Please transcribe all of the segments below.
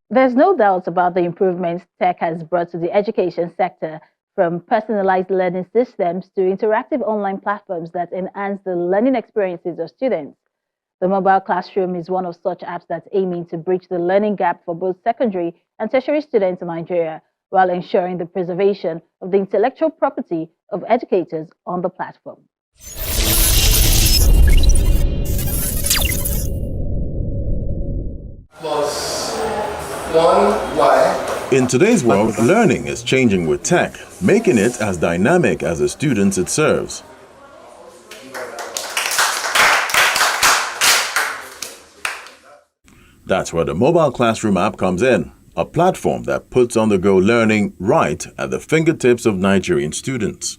There's no doubt about the improvements tech has brought to the education sector, from personalized learning systems to interactive online platforms that enhance the learning experiences of students. The mobile classroom is one of such apps that's aiming to bridge the learning gap for both secondary and tertiary students in Nigeria, while ensuring the preservation of the intellectual property of educators on the platform. Plus 1y. In today's world, learning is changing with tech, making it as dynamic as the students it serves. That's where the mobile classroom app comes in, a platform that puts on-the-go learning right at the fingertips of Nigerian students.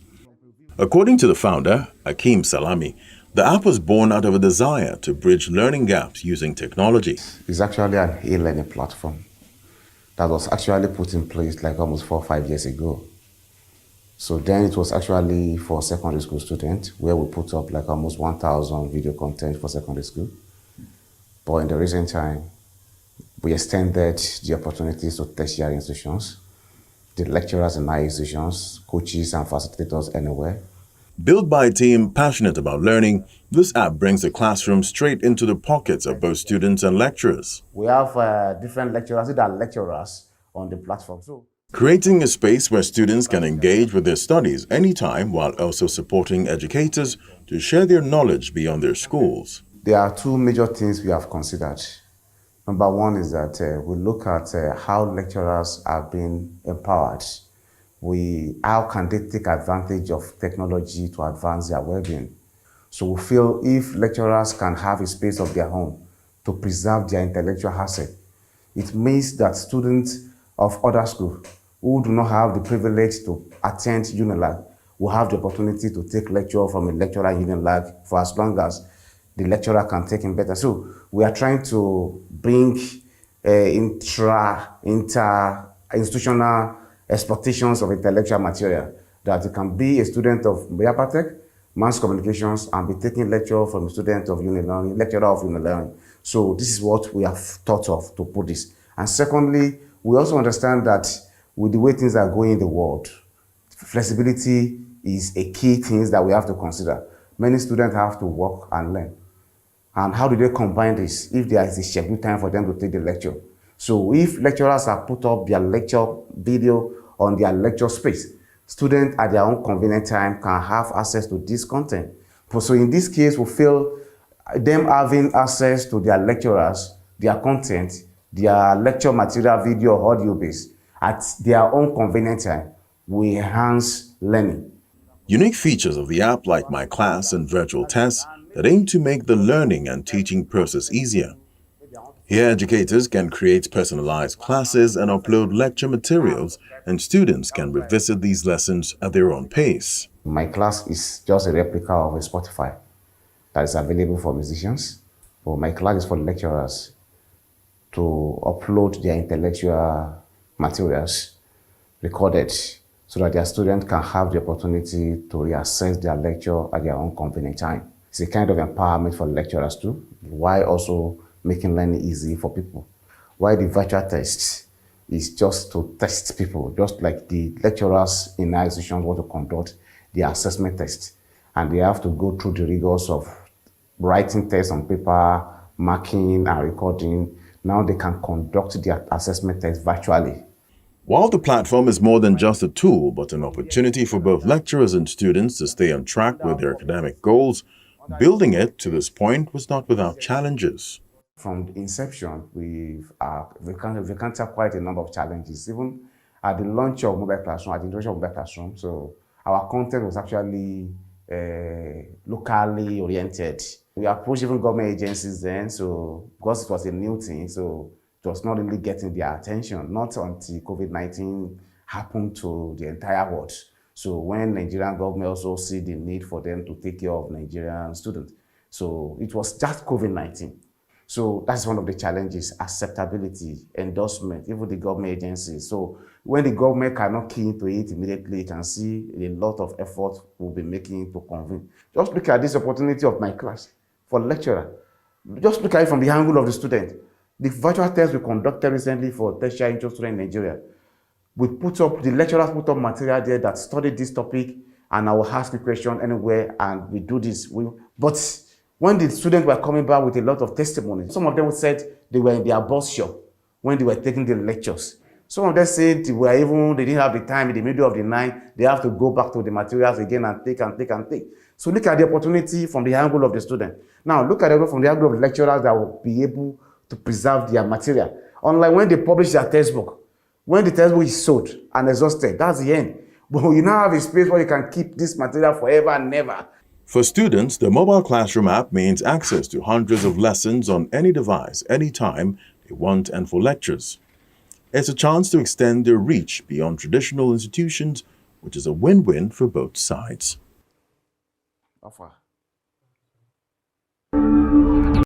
According to the founder, Akeem Salami, the app was born out of a desire to bridge learning gaps using technology. It's actually an e-learning platform that was actually put in place like almost 4 or 5 years ago. So then it was actually for secondary school students, where we put up like almost 1,000 video content for secondary school. But in the recent time, we extended the opportunities to tertiary institutions, the lecturers in higher institutions, coaches and facilitators anywhere. Built by a team passionate about learning, this app brings the classroom straight into the pockets of both students and lecturers. We have different lecturers that are lecturers on the platform. Creating a space where students can engage with their studies anytime while also supporting educators to share their knowledge beyond their schools. There are two major things we have considered. Number one is that we look at how lecturers are being empowered. How can they take advantage of technology to advance their well-being? So we feel if lecturers can have a space of their own to preserve their intellectual asset, it means that students of other schools who do not have the privilege to attend Unilag will have the opportunity to take lecture from a lecturer in Unilag for as long as the lecturer can take him better. So we are trying to bring inter-institutional expectations of intellectual material, that you can be a student of Biapatech, mass communications, and be taking lecture from a student of Unilearning, lecturer of Unilearning. So this is what we have thought of to put this. And secondly, we also understand that with the way things are going in the world, flexibility is a key thing that we have to consider. Many students have to work and learn. And how do they combine this if there is a scheduled time for them to take the lecture? So if lecturers have put up their lecture video on their lecture space, students at their own convenient time can have access to this content. So in this case, we feel them having access to their lecturers, their content, their lecture material, video, or audio base at their own convenient time will enhance learning. Unique features of the app like MyClass and virtual tests that aim to make the learning and teaching process easier. Here, educators can create personalized classes and upload lecture materials, and students can revisit these lessons at their own pace. MyClass is just a replica of a Spotify that is available for musicians, but MyClass is for lecturers to upload their intellectual materials recorded so that their students can have the opportunity to reassess their lecture at their own convenient time. It's a kind of empowerment for lecturers too, while also making learning easy for people. While the virtual test is just to test people, just like the lecturers in our institutions want to conduct the assessment test. And they have to go through the rigors of writing tests on paper, marking and recording. Now they can conduct their assessment test virtually. While the platform is more than just a tool, but an opportunity for both lecturers and students to stay on track with their academic goals, building it to this point was not without challenges. From the inception, we've encountered quite a number of challenges, even at the launch of mobile classroom, at the introduction of mobile classroom. So our content was actually locally oriented. We approached even government agencies then, so because it was a new thing, so it was not really getting their attention, not until COVID-19 happened to the entire world. So when Nigerian government also see the need for them to take care of Nigerian students. So it was just COVID-19. So that's one of the challenges: acceptability, endorsement, even the government agencies. So when the government cannot key into it immediately, you can see a lot of effort we'll be making to convince. Just look at this opportunity of MyClass for lecturer. Just look at it from the angle of the student. The virtual test we conducted recently for tertiary intro students in Nigeria, the lecturers put up material there that studied this topic, and I will ask a question anywhere, and we do this. But when the students were coming back with a lot of testimonies, some of them said they were in their bus shop when they were taking the lectures. Some of them said they didn't have the time in the middle of the night. They have to go back to the materials again and take. So look at the opportunity from the angle of the student. Now look at it from the angle of the lecturers that will be able to preserve their material. Unlike when they publish their textbook, when the textbook is sold and exhausted, that's the end. But you now have a space where you can keep this material forever and never. For students, the mobile classroom app means access to hundreds of lessons on any device, anytime they want, and for lectures. It's a chance to extend their reach beyond traditional institutions, which is a win-win for both sides. Offer.